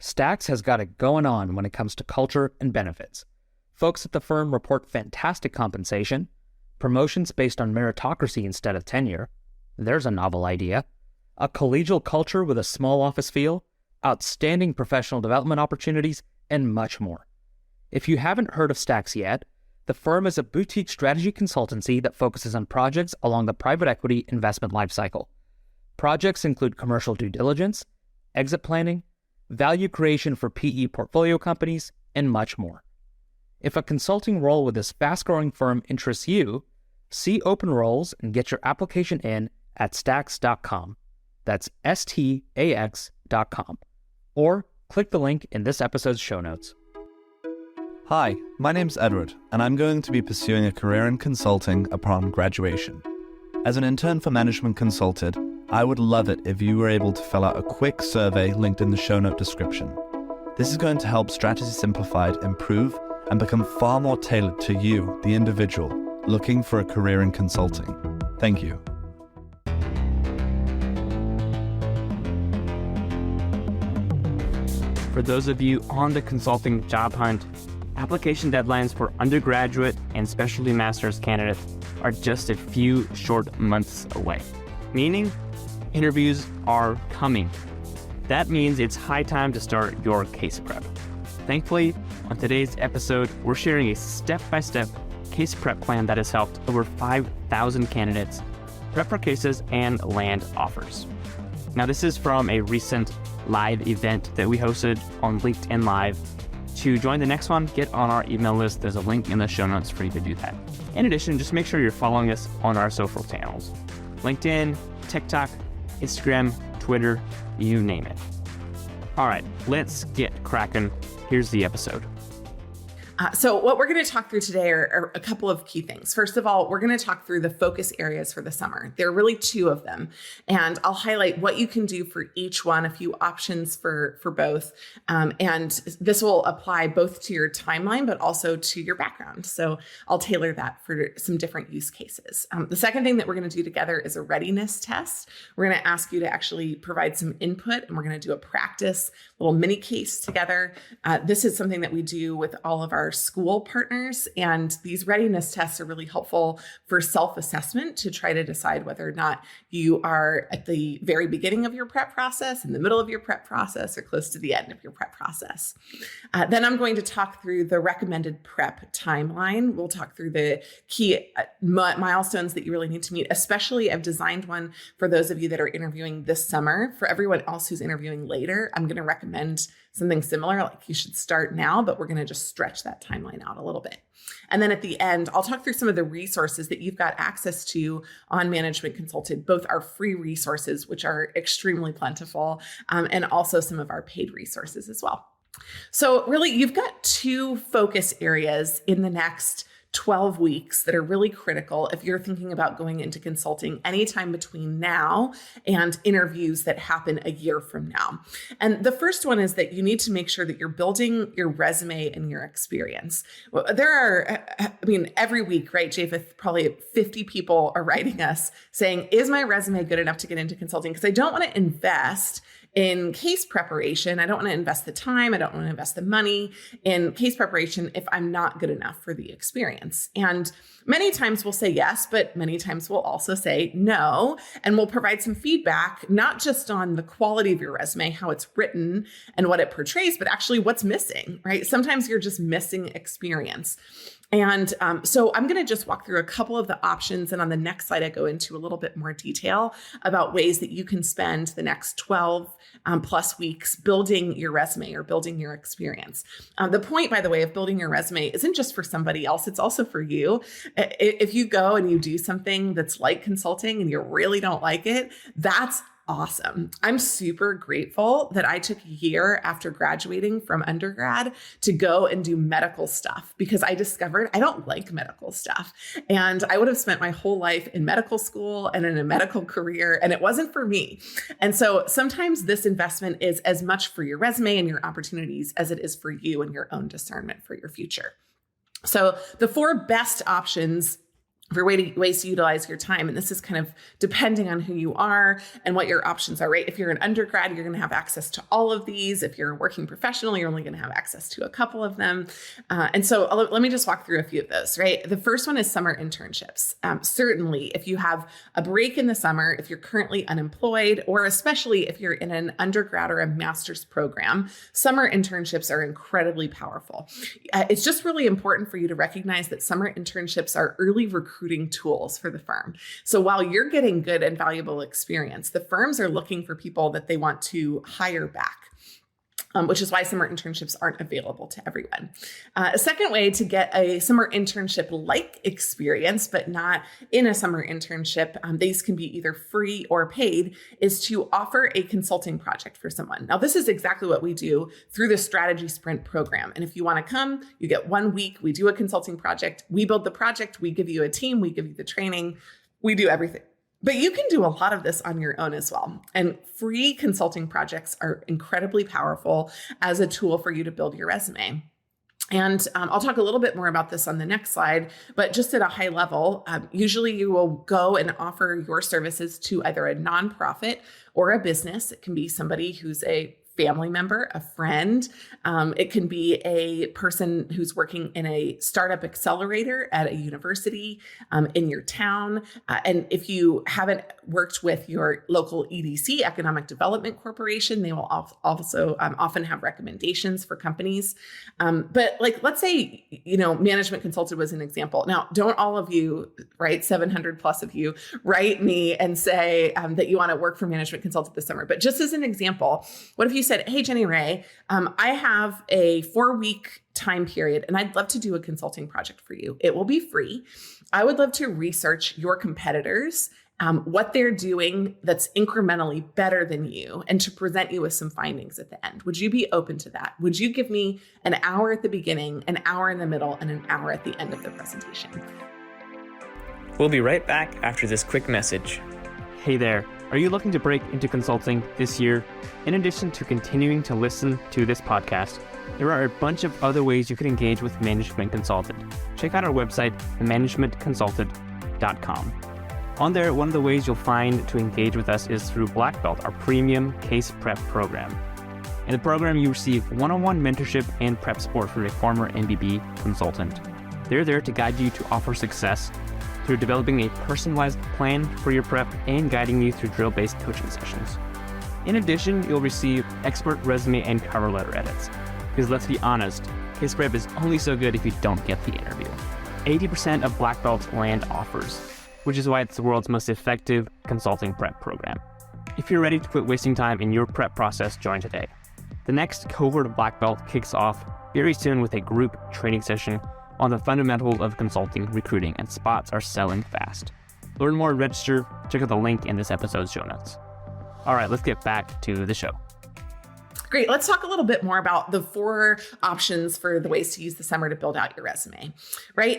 Stacks has got it going on when it comes to culture and benefits. Folks at the firm report fantastic compensation, promotions based on meritocracy instead of tenure. There's a novel idea. A collegial culture with a small office feel, outstanding professional development opportunities, and much more. If you haven't heard of Stacks yet, the firm is a boutique strategy consultancy that focuses on projects along the private equity investment lifecycle. Projects include commercial due diligence, exit planning, value creation for PE portfolio companies, and much more. If a consulting role with this fast-growing firm interests you, see open roles and get your application in at stacks.com. That's STAX.com. Or click the link in this episode's show notes. Hi, my name's Edward, and I'm going to be pursuing a career in consulting upon graduation. As an intern for Management Consulted, I would love it if you were able to fill out a quick survey linked in the show note description. This is going to help Strategy Simplified improve and become far more tailored to you, the individual, looking for a career in consulting. Thank you. For those of you on the consulting job hunt, application deadlines for undergraduate and specialty master's candidates are just a few short months away, meaning interviews are coming. That means it's high time to start your case prep. Thankfully, on today's episode, we're sharing a step-by-step case prep plan that has helped over 5,000 candidates prep for cases and land offers. Now, this is from a recent live event that we hosted on LinkedIn Live. To join the next one, get on our email list. There's a link in the show notes for you to do that. In addition, just make sure you're following us on our social channels: LinkedIn, TikTok, Instagram, Twitter, you name it. All right, let's get cracking. Here's the episode. So what we're going to talk through today are a couple of key things. First of all, we're going to talk through the focus areas for the summer. There are really two of them, and I'll highlight what you can do for each one, a few options for both. And this will apply both to your timeline, but also to your background. So I'll tailor that for some different use cases. The second thing that we're going to do together is a readiness test. We're going to ask you to actually provide some input, and we're going to do a practice little mini case together. This is something that we do with all of our school partners, and these readiness tests are really helpful for self-assessment to try to decide whether or not you are at the very beginning of your prep process, in the middle of your prep process, or close to the end of your prep process. Then I'm going to talk through the recommended prep timeline. We'll talk through the key milestones that you really need to meet. Especially, I've designed one for those of you that are interviewing this summer. For everyone else who's interviewing later, I'm going to recommend something similar, like you should start now, but we're going to just stretch that timeline out a little bit. And then at the end, I'll talk through some of the resources that you've got access to on Management Consulted, both our free resources, which are extremely plentiful, and also some of our paid resources as well. So really, you've got two focus areas in the next 12 weeks that are really critical if you're thinking about going into consulting anytime between now and interviews that happen a year from now. And the first one is that you need to make sure that you're building your resume and your experience. There are, every week, right, Japheth, probably 50 people are writing us saying, is my resume good enough to get into consulting? Because I don't want to invest in case preparation. I don't want to invest the time. I don't want to invest the money in case preparation if I'm not good enough for the experience. And many times we'll say yes, but many times we'll also say no. And we'll provide some feedback, not just on the quality of your resume, how it's written and what it portrays, but actually what's missing, right? Sometimes you're just missing experience. And so I'm going to just walk through a couple of the options. And on the next slide, I go into a little bit more detail about ways that you can spend the next 12 plus weeks building your resume or building your experience. The point, by the way, of building your resume isn't just for somebody else. It's also for you. If you go and you do something that's like consulting and you really don't like it, that's awesome. I'm super grateful that I took a year after graduating from undergrad to go and do medical stuff, because I discovered I don't like medical stuff. And I would have spent my whole life in medical school and in a medical career, and it wasn't for me. And so sometimes this investment is as much for your resume and your opportunities as it is for you and your own discernment for your future. So the four best options for ways to utilize your time. And this is kind of depending on who you are and what your options are, right? If you're an undergrad, you're going to have access to all of these. If you're a working professional, you're only going to have access to a couple of them. And so let me just walk through a few of those, right? The first one is summer internships. Certainly, if you have a break in the summer, if you're currently unemployed, or especially if you're in an undergrad or a master's program, summer internships are incredibly powerful. It's just really important for you to recognize that summer internships are early recruiting tools for the firm. So while you're getting good and valuable experience, the firms are looking for people that they want to hire back. Which is why summer internships aren't available to everyone. A second way to get a summer internship-like experience, but not in a summer internship, these can be either free or paid, is to offer a consulting project for someone. Now, this is exactly what we do through the Strategy Sprint program. And if you want to come, you get 1 week, we do a consulting project, we build the project, we give you a team, we give you the training, we do everything. But you can do a lot of this on your own as well. And free consulting projects are incredibly powerful as a tool for you to build your resume. And I'll talk a little bit more about this on the next slide, but just at a high level, usually you will go and offer your services to either a nonprofit or a business. It can be somebody who's a family member, a friend. It can be a person who's working in a startup accelerator at a university in your town. And if you haven't worked with your local EDC, Economic Development Corporation, they will also often have recommendations for companies. But like, let's say, Management Consulted was an example. Now, don't all of you, right, 700 plus of you, write me and say that you want to work for Management Consulted this summer. But just as an example, what if you said, hey, Jenny Ray, I have a 4-week time period and I'd love to do a consulting project for you. It will be free. I would love to research your competitors, what they're doing that's incrementally better than you, and to present you with some findings at the end. Would you be open to that? Would you give me an hour at the beginning, an hour in the middle, and an hour at the end of the presentation? We'll be right back after this quick message. Hey there, are you looking to break into consulting this year? In addition to continuing to listen to this podcast, there are a bunch of other ways you can engage with Management Consulted. Check out our website, themanagementconsulted.com. On there, one of the ways you'll find to engage with us is through Black Belt, our premium case prep program. In the program, you receive one-on-one mentorship and prep support from a former MBB consultant. They're there to guide you to offer success through developing a personalized plan for your prep and guiding you through drill-based coaching sessions. In addition, you'll receive expert resume and cover letter edits. Because let's be honest, case prep is only so good if you don't get the interview. 80% of Black Belts land offers, which is why it's the world's most effective consulting prep program. If you're ready to quit wasting time in your prep process, join today. The next cohort of Black Belt kicks off very soon with a group training session on the fundamentals of consulting recruiting, and spots are selling fast. Learn more and register. Check out the link in this episode's show notes. All right, let's get back to the show. Great. Let's talk a little bit more about the 4 options for the ways to use the summer to build out your resume, right?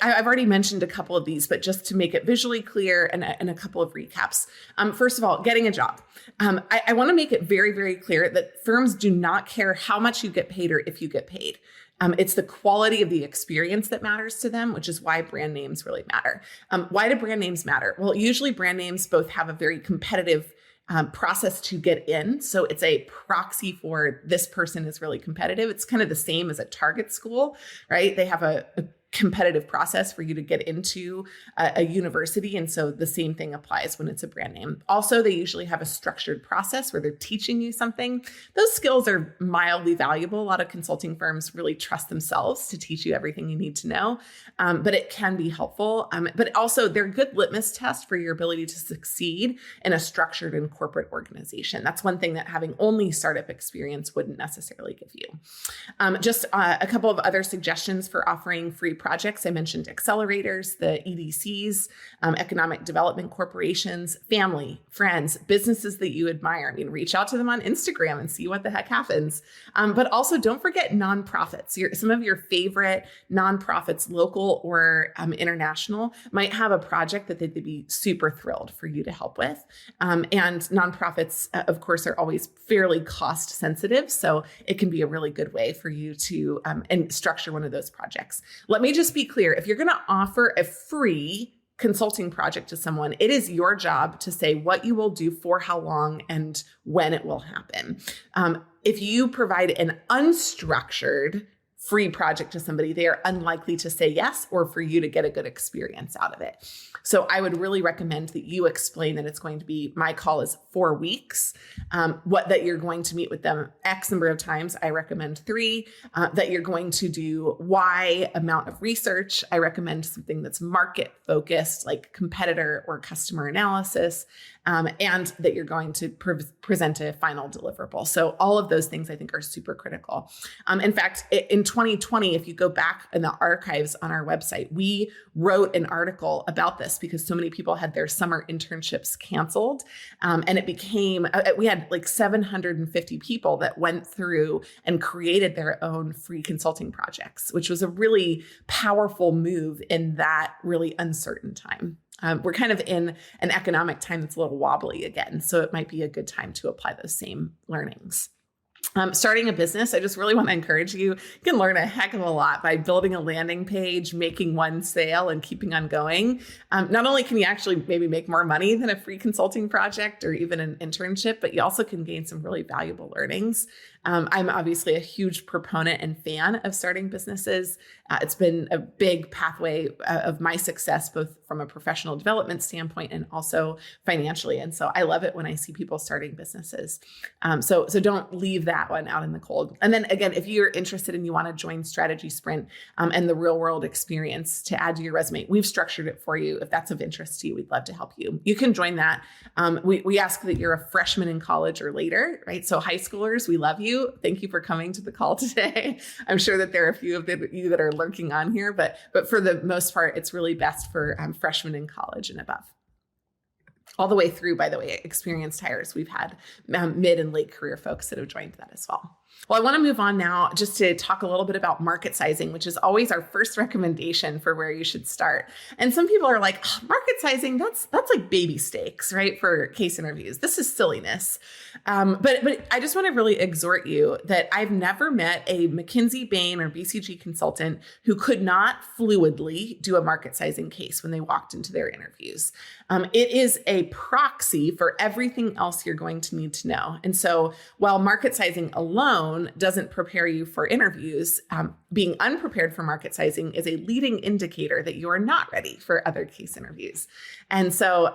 I've already mentioned a couple of these, but just to make it visually clear and a couple of recaps. First of all, getting a job. I want to make it very, very clear that firms do not care how much you get paid or if you get paid. It's the quality of the experience that matters to them, which is why brand names really matter. Why do brand names matter? Well, usually brand names both have a very competitive process to get in. So it's a proxy for this person is really competitive. It's kind of the same as a target school, right? They have a competitive process for you to get into a university. And so the same thing applies when it's a brand name. Also, they usually have a structured process where they're teaching you something. Those skills are mildly valuable. A lot of consulting firms really trust themselves to teach you everything you need to know, but it can be helpful. But also they're a good litmus test for your ability to succeed in a structured and corporate organization. That's one thing that having only startup experience wouldn't necessarily give you. Just a couple of other suggestions for offering free projects. I mentioned accelerators, the EDCs, economic development corporations, family, friends, businesses that you admire. I mean, reach out to them on Instagram and see what the heck happens. But also don't forget nonprofits. Some of your favorite nonprofits, local or international, might have a project that they'd be super thrilled for you to help with. And nonprofits, of course, are always fairly cost sensitive. So it can be a really good way for you to and structure one of those projects. Let me me just be clear. If you're going to offer a free consulting project to someone, it is your job to say what you will do for how long and when it will happen. If you provide an unstructured free project to somebody, they are unlikely to say yes or for you to get a good experience out of it. So I would really recommend that you explain that it's going to be, my call is 4 weeks, that you're going to meet with them X number of times. I recommend 3, that you're going to do Y amount of research. I recommend something that's market focused, like competitor or customer analysis, and that you're going to present a final deliverable. So all of those things I think are super critical. In fact, in 2020, if you go back in the archives on our website, we wrote an article about this because so many people had their summer internships canceled. And it became, we had like 750 people that went through and created their own free consulting projects, which was a really powerful move in that really uncertain time. We're kind of in an economic time that's a little wobbly again, so it might be a good time to apply those same learnings. Starting a business, I just really want to encourage you. You can learn a heck of a lot by building a landing page, making one sale, and keeping on going. Not only can you actually maybe make more money than a free consulting project or even an internship, but you also can gain some really valuable learnings. I'm obviously a huge proponent and fan of starting businesses. It's been a big pathway of my success, both from a professional development standpoint and also financially. And so I love it when I see people starting businesses. So don't leave that one out in the cold. And then again, if you're interested and you want to join Strategy Sprint and the real world experience to add to your resume, we've structured it for you. If that's of interest to you, we'd love to help you. You can join that. We ask that you're a freshman in college or later, right? So high schoolers, we love you. Thank you for coming to the call today. I'm sure that there are a few of you that are lurking on here, but for the most part, it's really best for freshmen in college and above. All the way through, by the way, experienced hires. We've had mid and late career folks that have joined that as well. Well, I want to move on now just to talk a little bit about market sizing, which is always our first recommendation for where you should start. And some people are like, oh, market sizing, that's like baby steaks, right? For case interviews. This is silliness. But I just want to really exhort you that I've never met a McKinsey, Bain, or BCG consultant who could not fluidly do a market sizing case when they walked into their interviews. It is a proxy for everything else you're going to need to know. And so while market sizing alone doesn't prepare you for interviews, being unprepared for market sizing is a leading indicator that you are not ready for other case interviews. And so,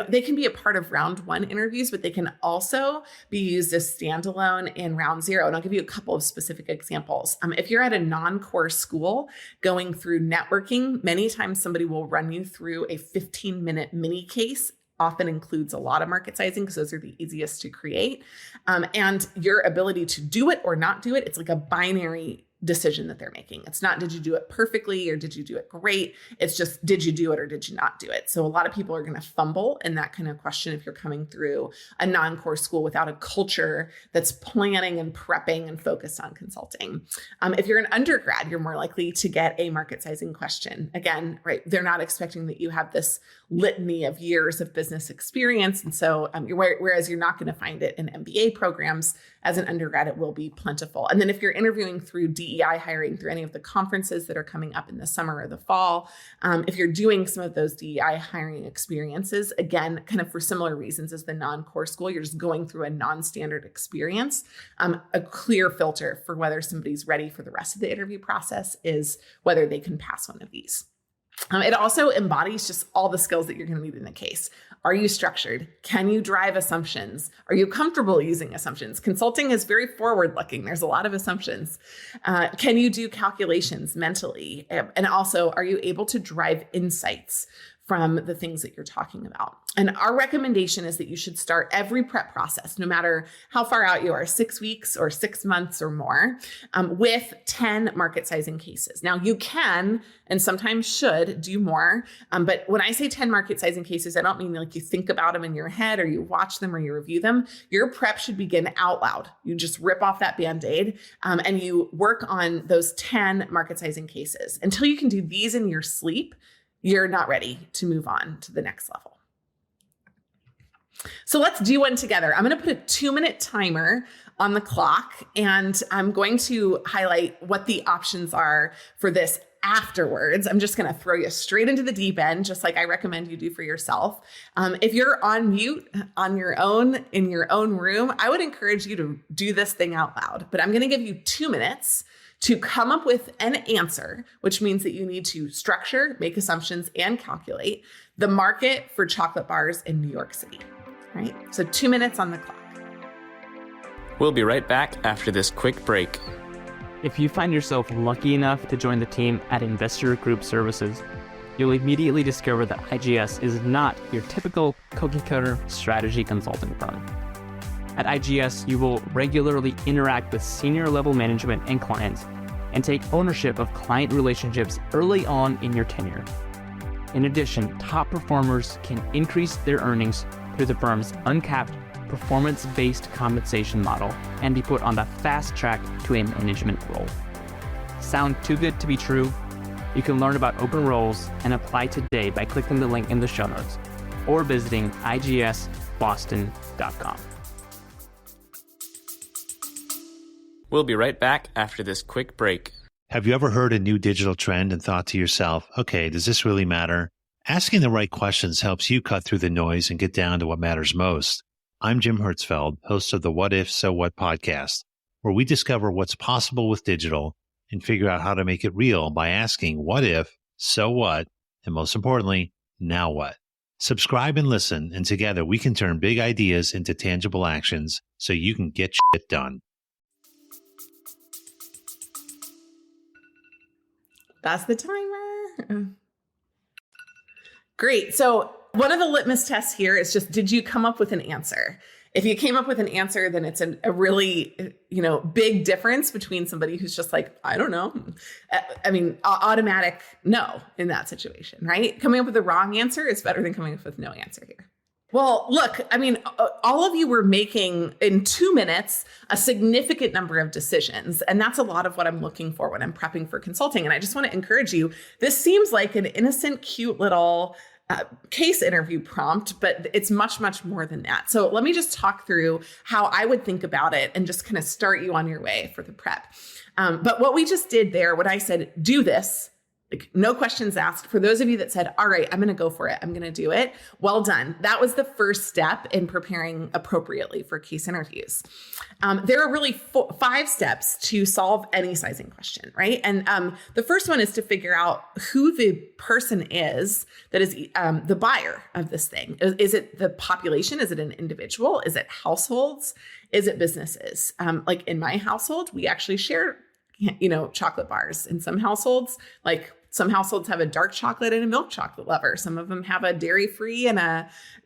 they can be a part of round 1 interviews, but they can also be used as standalone in round 0. And I'll give you a couple of specific examples. If you're at a non-core school going through networking, many times somebody will run you through a 15-minute mini case. Often includes a lot of market sizing because those are the easiest to create. And your ability to do it or not do it, it's like a binary decision that they're making. It's not, did you do it perfectly or did you do it great? It's just, did you do it or did you not do it? So a lot of people are going to fumble in that kind of question if you're coming through a non-core school without a culture that's planning and prepping and focused on consulting. If you're an undergrad, you're more likely to get a market sizing question. Again, right, they're not expecting that you have this litany of years of business experience. And so whereas you're not going to find it in MBA programs, as an undergrad, it will be plentiful. And then if you're interviewing through DEI hiring, through any of the conferences that are coming up in the summer or the fall, if you're doing some of those DEI hiring experiences, again, kind of for similar reasons as the non-core school, you're just going through a non-standard experience. A clear filter for whether somebody's ready for the rest of the interview process is whether they can pass one of these. It also embodies just all the skills that you're going to need in the case. Are you structured? Can you drive assumptions? Are you comfortable using assumptions? Consulting is very forward-looking. There's a lot of assumptions. Can you do calculations mentally? And also, are you able to drive insights from the things that you're talking about? And our recommendation is that you should start every prep process, no matter how far out you are, 6 weeks or 6 months or more, with 10 market sizing cases. Now you can, and sometimes should, do more. But when I say 10 market sizing cases, I don't mean like you think about them in your head or you watch them or you review them. Your prep should begin out loud. You just rip off that Band-Aid and you work on those 10 market sizing cases. Until you can do these in your sleep, you're not ready to move on to the next level. So let's do one together. I'm going to put a 2-minute timer on the clock, and I'm going to highlight what the options are for this afterwards, I'm just going to throw you straight into the deep end, just like I recommend you do for yourself. If you're on mute on your own, in your own room, I would encourage you to do this thing out loud, but I'm going to give you 2 minutes to come up with an answer, which means that you need to structure, make assumptions, and calculate the market for chocolate bars in New York City. All right? So 2 minutes on the clock. We'll be right back after this quick break. If you find yourself lucky enough to join the team at Investor Group Services, you'll immediately discover that IGS is not your typical cookie-cutter strategy consulting firm. At IGS, you will regularly interact with senior-level management and clients and take ownership of client relationships early on in your tenure. In addition, top performers can increase their earnings through the firm's uncapped, performance-based compensation model and be put on the fast track to a management role. Sound too good to be true? You can learn about open roles and apply today by clicking the link in the show notes or visiting igsboston.com. We'll be right back after this quick break. Have you ever heard a new digital trend and thought to yourself, okay, does this really matter? Asking the right questions helps you cut through the noise and get down to what matters most. I'm Jim Hertzfeld, host of the What If, So What podcast, where we discover what's possible with digital and figure out how to make it real by asking what if, so what, and most importantly, now what? Subscribe and listen, and together we can turn big ideas into tangible actions so you can get shit done. That's the timer. Great. So one of the litmus tests here is just, did you come up with an answer? If you came up with an answer, then it's a really, big difference between somebody who's just like, I don't know. Automatic no in that situation, right? Coming up with the wrong answer is better than coming up with no answer here. Well, look, all of you were making in 2 minutes a significant number of decisions. And that's a lot of what I'm looking for when I'm prepping for consulting. And I just want to encourage you, this seems like an innocent, cute little case interview prompt, but it's much, much more than that. So let me just talk through how I would think about it and just kind of start you on your way for the prep. But what we just did there, when I said, do this, like no questions asked. For those of you that said, all right, I'm going to go for it, I'm going to do it. Well done. That was the first step in preparing appropriately for case interviews. There are really 5 steps to solve any sizing question, right? And the first one is to figure out who the person is that is the buyer of this thing. Is it the population? Is it an individual? Is it households? Is it businesses? Like in my household, we actually share chocolate bars. In some households, some households have a dark chocolate and a milk chocolate lover. Some of them have a dairy-free and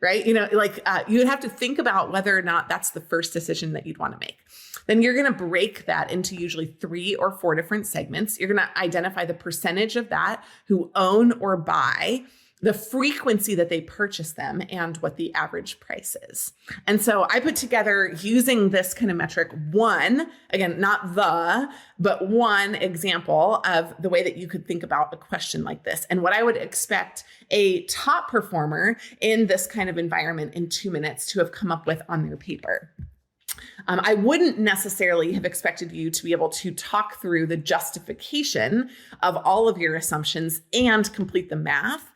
you would have to think about whether or not that's the first decision that you'd want to make. Then you're going to break that into usually 3 or 4 different segments. You're going to identify the percentage of that who own or buy, the frequency that they purchase them, and what the average price is. And so I put together, using this kind of metric, one example of the way that you could think about a question like this and what I would expect a top performer in this kind of environment in 2 minutes to have come up with on their paper. I wouldn't necessarily have expected you to be able to talk through the justification of all of your assumptions and complete the math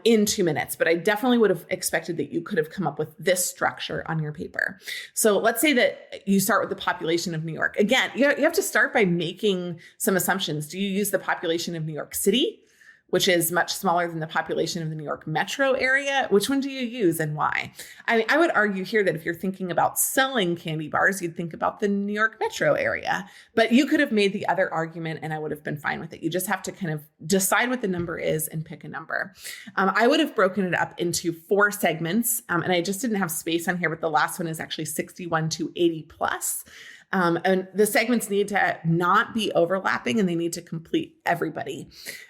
in 2 minutes, but I definitely would have expected that you could have come up with this structure on your paper. So let's say that you start with the population of New York. Again, you have to start by making some assumptions. Do you use the population of New York City, which is much smaller than the population of the New York metro area? Which one do you use and why? I would argue here that if you're thinking about selling candy bars, you'd think about the New York metro area, but you could have made the other argument and I would have been fine with it. You just have to kind of decide what the number is and pick a number. I would have broken it up into 4 segments, and I just didn't have space on here, but the last one is actually 61 to 80 plus. And the segments need to not be overlapping and they need to complete everybody.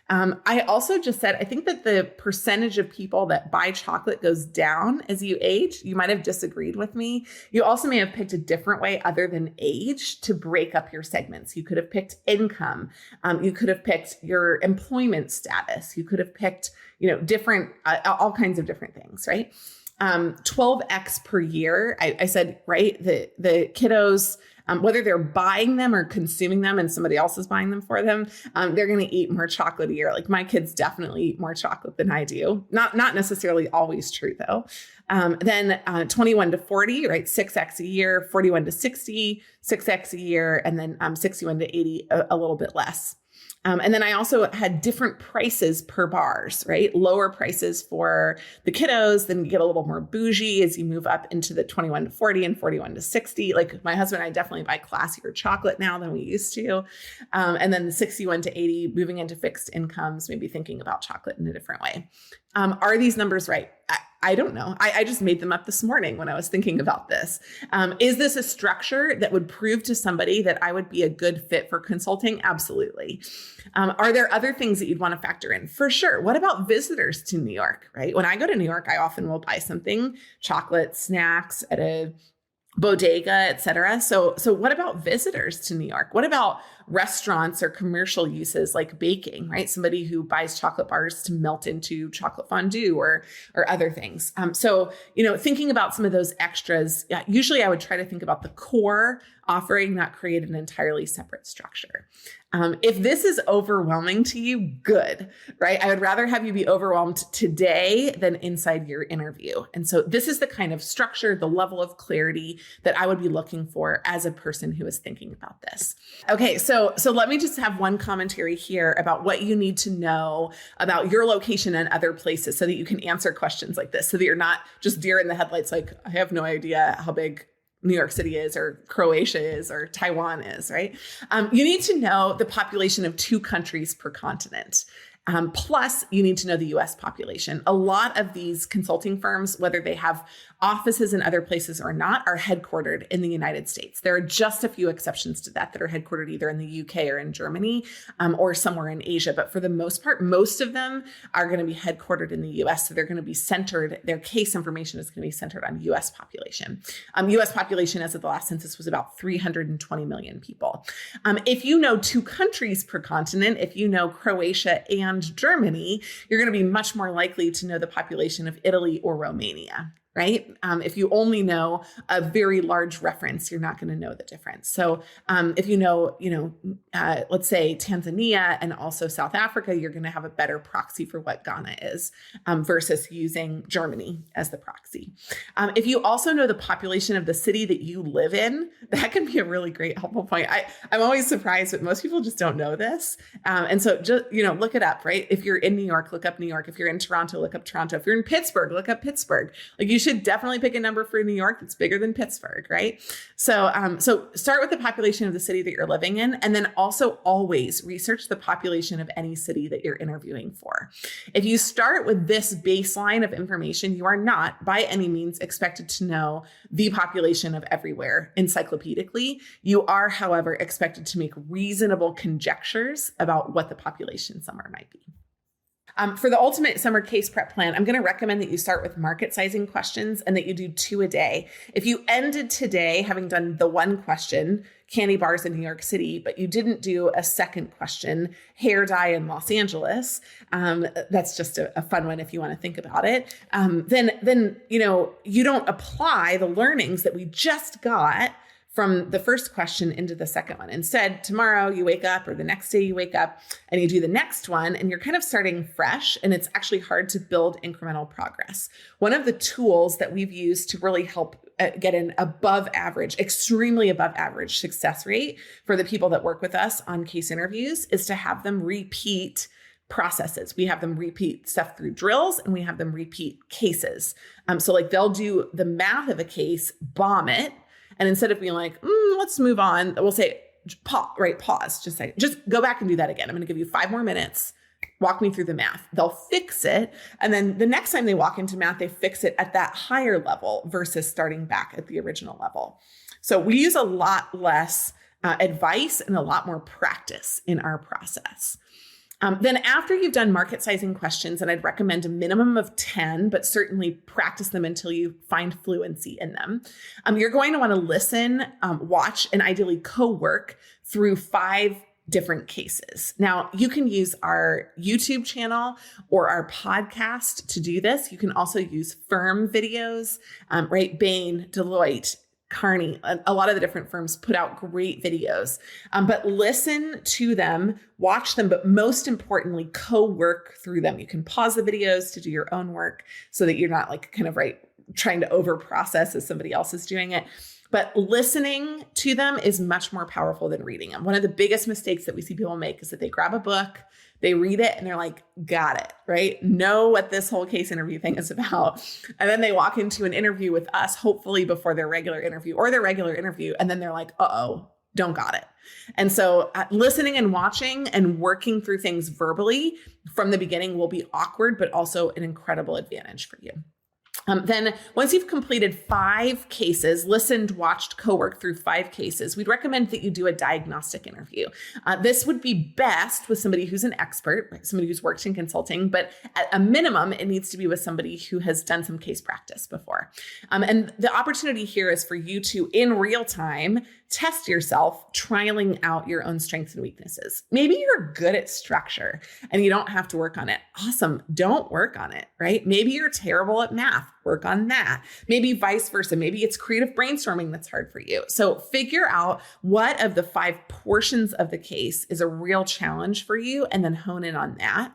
I also just said, I think that the percentage of people that buy chocolate goes down as you age. You might have disagreed with me. You also may have picked a different way other than age to break up your segments. You could have picked income. You could have picked your employment status. You could have picked, different, all kinds of different things, right? 12x per year. I said, right, the kiddos whether they're buying them or consuming them and somebody else is buying them for them, they're going to eat more chocolate a year. Like my kids definitely eat more chocolate than I do. Not necessarily always true though. Then 21 to 40, right? 6x a year, 41 to 60, 6x a year, and then 61 to 80, a little bit less. And then I also had different prices per bars, right? Lower prices for the kiddos, then you get a little more bougie as you move up into the 21 to 40 and 41 to 60. Like my husband and I definitely buy classier chocolate now than we used to. And then the 61 to 80, moving into fixed incomes, maybe thinking about chocolate in a different way. Are these numbers right? I don't know. I just made them up this morning when I was thinking about this. Is this a structure that would prove to somebody that I would be a good fit for consulting? Absolutely. Are there other things that you'd want to factor in? For sure. What about visitors to New York, right? When I go to New York, I often will buy something, chocolate, snacks at a bodega, et cetera. So what about visitors to New York? What about restaurants or commercial uses like baking, right? Somebody who buys chocolate bars to melt into chocolate fondue or other things. So, thinking about some of those extras, usually I would try to think about the core offering, not create an entirely separate structure. If this is overwhelming to you, good, right? I would rather have you be overwhelmed today than inside your interview. And so this is the kind of structure, the level of clarity that I would be looking for as a person who is thinking about this. Okay, so let me just have one commentary here about what you need to know about your location and other places so that you can answer questions like this, so that you're not just deer in the headlights, like, I have no idea how big New York City is or Croatia is or Taiwan is, right? You need to know the population of 2 countries per continent. Plus, you need to know the US population. A lot of these consulting firms, whether they have offices in other places or not, are headquartered in the United States. There are just a few exceptions to that are headquartered either in the UK or in Germany or somewhere in Asia. But for the most part, most of them are going to be headquartered in the US. So they're going to be centered, their case information is going to be centered on US population. US population as of the last census was about 320 million people. If you know 2 countries per continent, if you know Croatia and Germany, you're going to be much more likely to know the population of Italy or Romania. Right? If you only know a very large reference, you're not going to know the difference. So if you know, let's say Tanzania and also South Africa, you're going to have a better proxy for what Ghana is versus using Germany as the proxy. If you also know the population of the city that you live in, that can be a really great helpful point. I'm always surprised, but most people just don't know this. And so just, look it up, right? If you're in New York, look up New York. If you're in Toronto, look up Toronto. If you're in Pittsburgh, look up Pittsburgh. Like you should definitely pick a number for New York that's bigger than Pittsburgh, right? So start with the population of the city that you're living in, and then also always research the population of any city that you're interviewing for. If you start with this baseline of information, you are not by any means expected to know the population of everywhere encyclopedically. You are, however, expected to make reasonable conjectures about what the population somewhere might be. For the ultimate summer case prep plan, I'm going to recommend that you start with market sizing questions and that you do 2 a day. If you ended today having done the 1 question, candy bars in New York City, but you didn't do a second question, hair dye in Los Angeles, that's just a fun one if you want to think about it, then you don't apply the learnings that we just got from the first question into the second one. Instead, tomorrow you wake up or the next day you wake up and you do the next one and you're kind of starting fresh, and it's actually hard to build incremental progress. One of the tools that we've used to really help get an above average, extremely above average success rate for the people that work with us on case interviews is to have them repeat processes. We have them repeat stuff through drills and we have them repeat cases. So like they'll do the math of a case, bomb it. And instead of being like, let's move on, we'll say, pause, just go back and do that again. I'm going to give you 5 more minutes. Walk me through the math. They'll fix it. And then the next time they walk into math, they fix it at that higher level versus starting back at the original level. So we use a lot less advice and a lot more practice in our process. Then after you've done market sizing questions, and I'd recommend a minimum of 10, but certainly practice them until you find fluency in them. You're going to want to listen, watch, and ideally co-work through 5 different cases. Now, you can use our YouTube channel or our podcast to do this. You can also use firm videos, right? Bain, Deloitte, Kearney, a lot of the different firms put out great videos, but listen to them, watch them, but most importantly, co-work through them. You can pause the videos to do your own work so that you're not like kind of trying to over process as somebody else is doing it. But listening to them is much more powerful than reading them. One of the biggest mistakes that we see people make is that they grab a book, they read it, and they're like, got it, right? Know what this whole case interview thing is about. And then they walk into an interview with us, hopefully before their regular interview or their regular interview. And then they're like, uh-oh, don't got it. And so listening and watching and working through things verbally from the beginning will be awkward, but also an incredible advantage for you. Then once you've completed 5 cases, listened, watched, co-worked through 5 cases, we'd recommend that you do a diagnostic interview. This would be best with somebody who's an expert, right? Somebody who's worked in consulting, but at a minimum, it needs to be with somebody who has done some case practice before. And the opportunity here is for you to, in real time, test yourself, trialing out your own strengths and weaknesses. Maybe you're good at structure and you don't have to work on it. Awesome. Don't work on it, right? Maybe you're terrible at math. Work on that. Maybe vice versa. Maybe it's creative brainstorming that's hard for you. So figure out what of the 5 portions of the case is a real challenge for you and then hone in on that.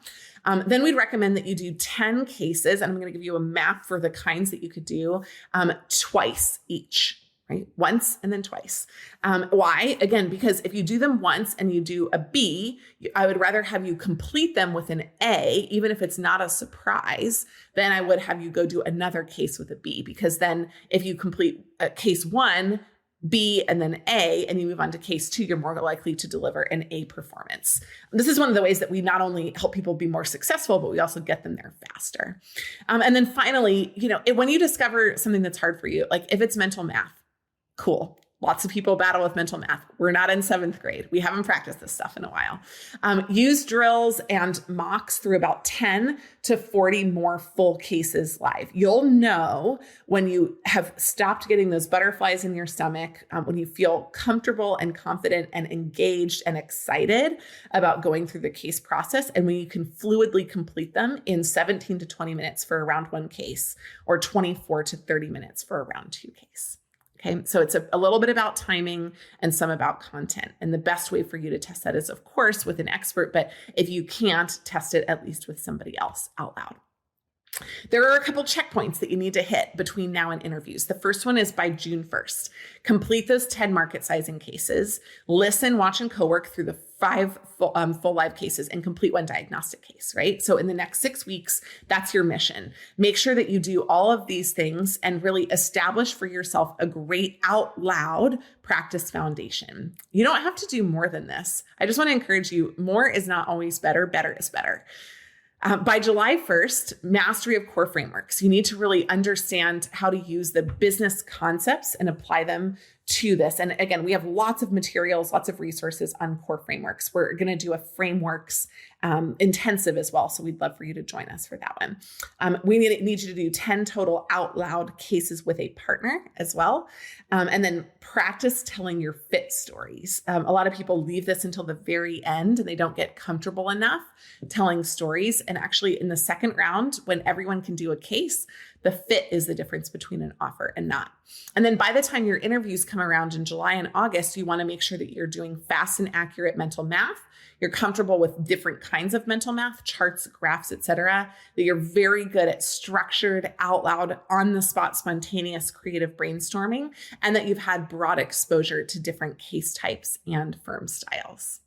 Then we'd recommend that you do 10 cases, and I'm going to give you a map for the kinds that you could do twice each. Right? Once and then twice. Why? Again, because if you do them once and you do a B, I would rather have you complete them with an A, even if it's not a surprise, than I would have you go do another case with a B. Because then if you complete case 1, B, and then A, and you move on to case 2, you're more likely to deliver an A performance. This is one of the ways that we not only help people be more successful, but we also get them there faster. And then finally, when you discover something that's hard for you, like if it's mental math, cool. Lots of people battle with mental math. We're not in 7th grade. We haven't practiced this stuff in a while. Use drills and mocks through about 10 to 40 more full cases live. You'll know when you have stopped getting those butterflies in your stomach, when you feel comfortable and confident and engaged and excited about going through the case process, and when you can fluidly complete them in 17 to 20 minutes for a round 1 case or 24 to 30 minutes for a round 2 case. Okay, so it's a little bit about timing and some about content. And the best way for you to test that is, of course, with an expert, but if you can't, test it at least with somebody else out loud. There are a couple checkpoints that you need to hit between now and interviews. The first one is by June 1st. Complete those 10 market sizing cases, listen, watch, and co-work through the 5 full live cases and complete 1 diagnostic case, right? So in the next 6 weeks, that's your mission. Make sure that you do all of these things and really establish for yourself a great out loud practice foundation. You don't have to do more than this. I just want to encourage you, more is not always better. Better is better. By July 1st, mastery of core frameworks. You need to really understand how to use the business concepts and apply them to this. And again, we have lots of materials, lots of resources on core frameworks. We're going to do a frameworks intensive as well. So we'd love for you to join us for that one. We need you to do 10 total out loud cases with a partner as well. And then practice telling your fit stories. A lot of people leave this until the very end and they don't get comfortable enough telling stories. And actually in the second round, when everyone can do a case, the fit is the difference between an offer and not. And then by the time your interviews come around in July and August, you want to make sure that you're doing fast and accurate mental math. You're comfortable with different kinds of mental math, charts, graphs, etc. That you're very good at structured, out loud, on the spot, spontaneous, creative brainstorming, and that you've had broad exposure to different case types and firm styles.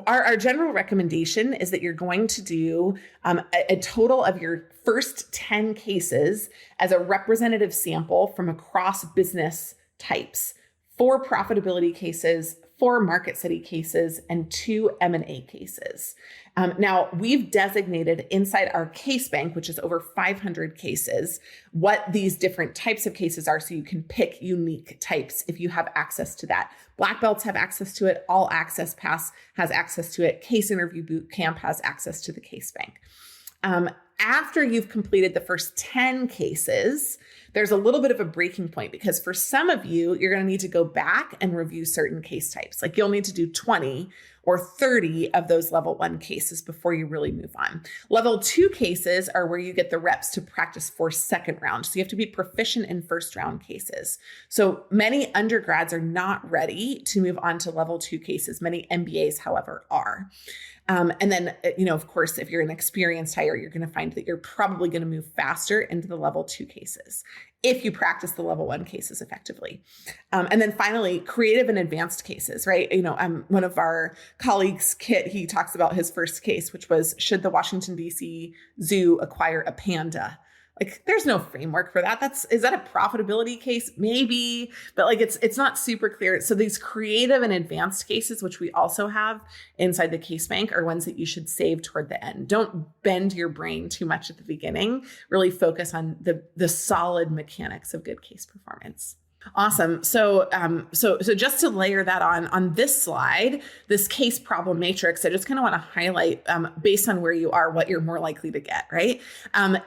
Our general recommendation is that you're going to do a total of your first 10 cases as a representative sample from across business types, 4 profitability cases, 4 market study cases, and 2 M&A cases. Now, we've designated inside our case bank, which is over 500 cases, what these different types of cases are so you can pick unique types if you have access to that. Black belts have access to it. All Access Pass has access to it. Case Interview Bootcamp has access to the case bank. After you've completed the first 10 cases, there's a little bit of a breaking point because for some of you, you're going to need to go back and review certain case types. Like you'll need to do 20 or 30 of those level 1 cases before you really move on. Level 2 cases are where you get the reps to practice for second round. So you have to be proficient in first round cases. So many undergrads are not ready to move on to level 2 cases. Many MBAs, however, are. And then, of course, if you're an experienced hire, you're going to find that you're probably going to move faster into the level 2 cases if you practice the level 1 cases effectively. And then finally, creative and advanced cases, right? One of our colleagues, Kit, he talks about his first case, which was, should the Washington, D.C. Zoo acquire a panda? Like, there's no framework for that. Is that a profitability case? Maybe, but like, it's not super clear. So these creative and advanced cases, which we also have inside the case bank, are ones that you should save toward the end. Don't bend your brain too much at the beginning. Really focus on the solid mechanics of good case performance. Awesome. So just to layer that on this slide, this case problem matrix, I just kind of want to highlight based on where you are, what you're more likely to get, right?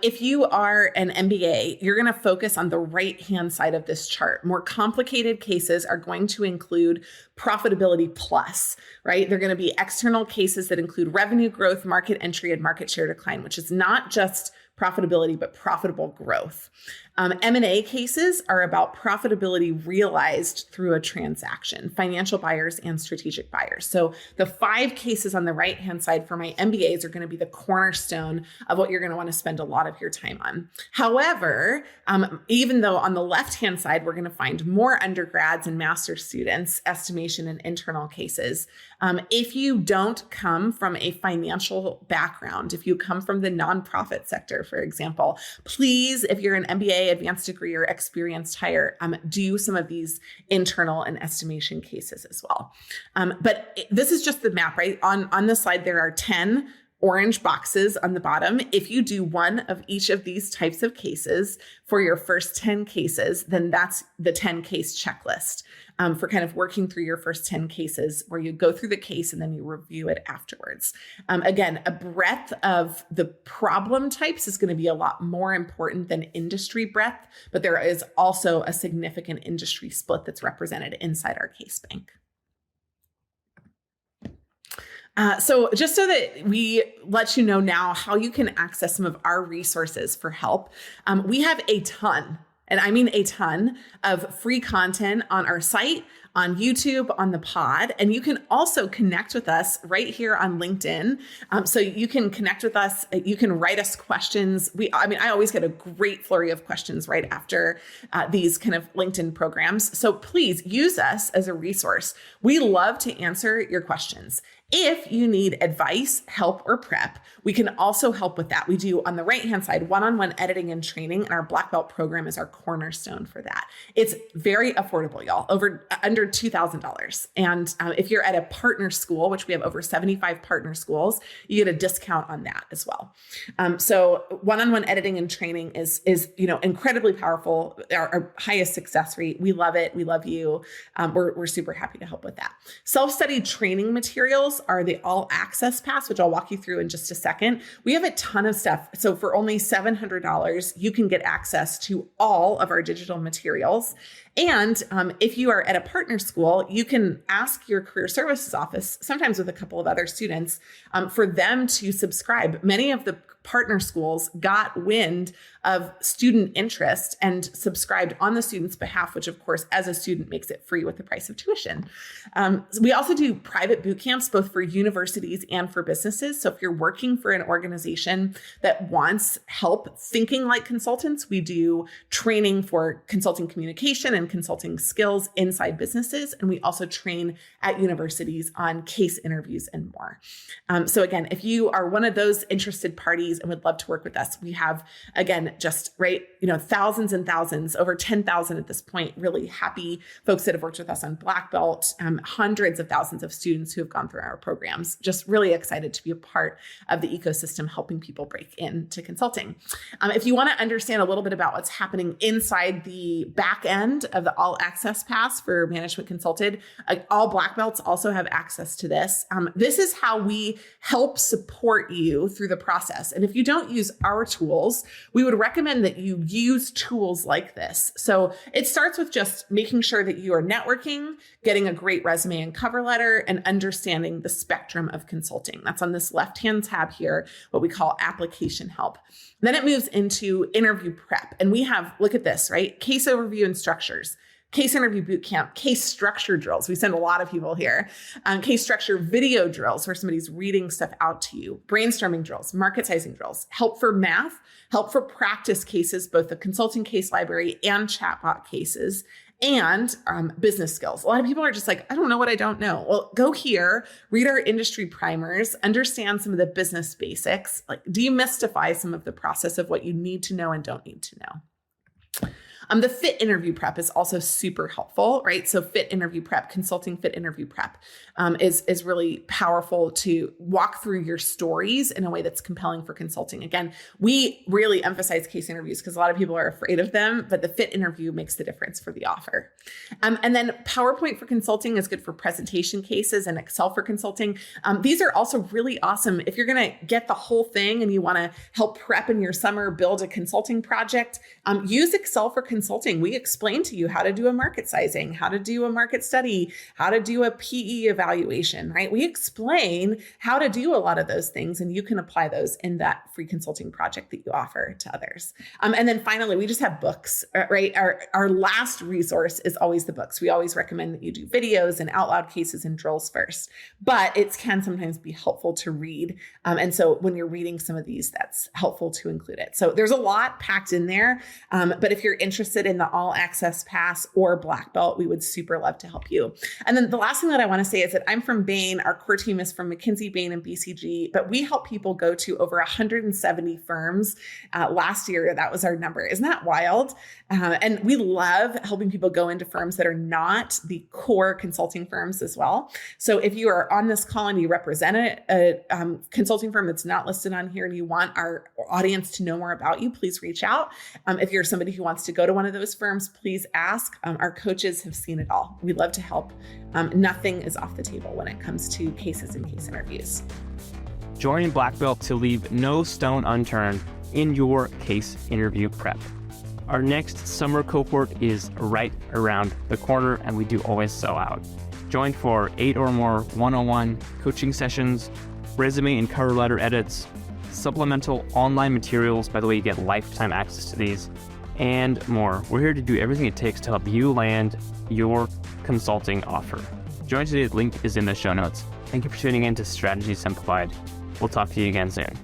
If you are an MBA, you're going to focus on the right-hand side of this chart. More complicated cases are going to include profitability plus, right? They're going to be external cases that include revenue growth, market entry, and market share decline, which is not just profitability, but profitable growth. M&A cases are about profitability realized through a transaction, financial buyers and strategic buyers. So the 5 cases on the right-hand side for my MBAs are going to be the cornerstone of what you're going to want to spend a lot of your time on. However, even though on the left-hand side, we're going to find more undergrads and master's students, estimation and internal cases. If you don't come from a financial background, if you come from the nonprofit sector, for example, please, if you're an MBA, advanced degree, or experienced hire, do some of these internal and estimation cases as well. But this is just the map, right? On this slide, there are 10 orange boxes on the bottom. If you do one of each of these types of cases for your first 10 cases, then that's the 10 case checklist for kind of working through your first 10 cases where you go through the case and then you review it afterwards. Again, a breadth of the problem types is going to be a lot more important than industry breadth, but there is also a significant industry split that's represented inside our case bank. So just so that we let you know now how you can access some of our resources for help, we have a ton, and I mean a ton, of free content on our site, on YouTube, on the pod, and you can also connect with us right here on LinkedIn. So you can connect with us. You can write us questions. I always get a great flurry of questions right after these kind of LinkedIn programs. So please use us as a resource. We love to answer your questions. If you need advice, help, or prep, we can also help with that. We do, on the right-hand side, one-on-one editing and training, and our Black Belt program is our cornerstone for that. It's very affordable, y'all, under $2,000. And if you're at a partner school, which we have over 75 partner schools, you get a discount on that as well. So one-on-one editing and training is incredibly powerful, our highest success rate. We love it. We love you. We're super happy to help with that. Self-study training materials are the all access pass, which I'll walk you through in just a second. We have a ton of stuff. So for only $700, you can get access to all of our digital materials. And if you are at a partner school, you can ask your career services office, sometimes with a couple of other students, for them to subscribe. Many of the partner schools got wind of student interest and subscribed on the student's behalf, which of course, as a student, makes it free with the price of tuition. We also do private boot camps, both for universities and for businesses. So if you're working for an organization that wants help thinking like consultants, we do training for consulting communication and consulting skills inside businesses. And we also train at universities on case interviews and more. So again, if you are one of those interested parties and would love to work with us, we have, again, just thousands and thousands, over 10,000 at this point, really happy folks that have worked with us on Black Belt, hundreds of thousands of students who have gone through our programs. Just really excited to be a part of the ecosystem, helping people break into consulting. If you want to understand a little bit about what's happening inside the back end of the All Access Pass for Management Consulted, all Black Belts also have access to this. This is how we help support you through the process. And if you don't use our tools, we would recommend that you use tools like this. So it starts with just making sure that you are networking, getting a great resume and cover letter, and understanding the spectrum of consulting. That's on this left-hand tab here, what we call application help. Then it moves into interview prep. And we have, look at this, right? Case overview and structures. Case interview boot camp, case structure drills. We send a lot of people here. Case structure video drills where somebody's reading stuff out to you. Brainstorming drills, market sizing drills, help for math, help for practice cases, both the consulting case library and chatbot cases, and business skills. A lot of people are just like, I don't know what I don't know. Well, go here, read our industry primers, understand some of the business basics, like demystify some of the process of what you need to know and don't need to know. The fit interview prep is also super helpful, right? So fit interview prep, consulting fit interview prep is really powerful to walk through your stories in a way that's compelling for consulting. Again, we really emphasize case interviews because a lot of people are afraid of them, but the fit interview makes the difference for the offer. And then PowerPoint for consulting is good for presentation cases, and Excel for consulting. These are also really awesome if you're going to get the whole thing and you want to help prep in your summer, build a consulting project. Use Excel for consulting. We explain to you how to do a market sizing, how to do a market study, how to do a PE evaluation, right? We explain how to do a lot of those things, and you can apply those in that free consulting project that you offer to others. And then finally, we just have books, right? Our last resource is always the books. We always recommend that you do videos and out loud cases and drills first, but it can sometimes be helpful to read. And so when you're reading some of these, that's helpful to include it. So there's a lot packed in there. But if you're interested in the all access pass or black belt, we would super love to help you. And then the last thing that I want to say is that I'm from Bain. Our core team is from McKinsey, Bain, and BCG, but we help people go to over 170 firms. Last year, that was our number. Isn't that wild? And we love helping people go into firms that are not the core consulting firms as well. So if you are on this call and you represent a consulting firm that's not listed on here and you want our audience to know more about you, please reach out. If you're somebody who wants to go to one of those firms, please ask. Our coaches have seen it all. We love to help. Nothing is off the table when it comes to cases and case interviews. Join Black Belt to leave no stone unturned in your case interview prep. Our next summer cohort is right around the corner, and we do always sell out. Join for 8 or more one-on-one coaching sessions, resume and cover letter edits, supplemental online materials. By the way, you get lifetime access to these, and more. We're here to do everything it takes to help you land your consulting offer. Join today. The link is in the show notes. Thank you for tuning in to Strategy Simplified. We'll talk to you again soon.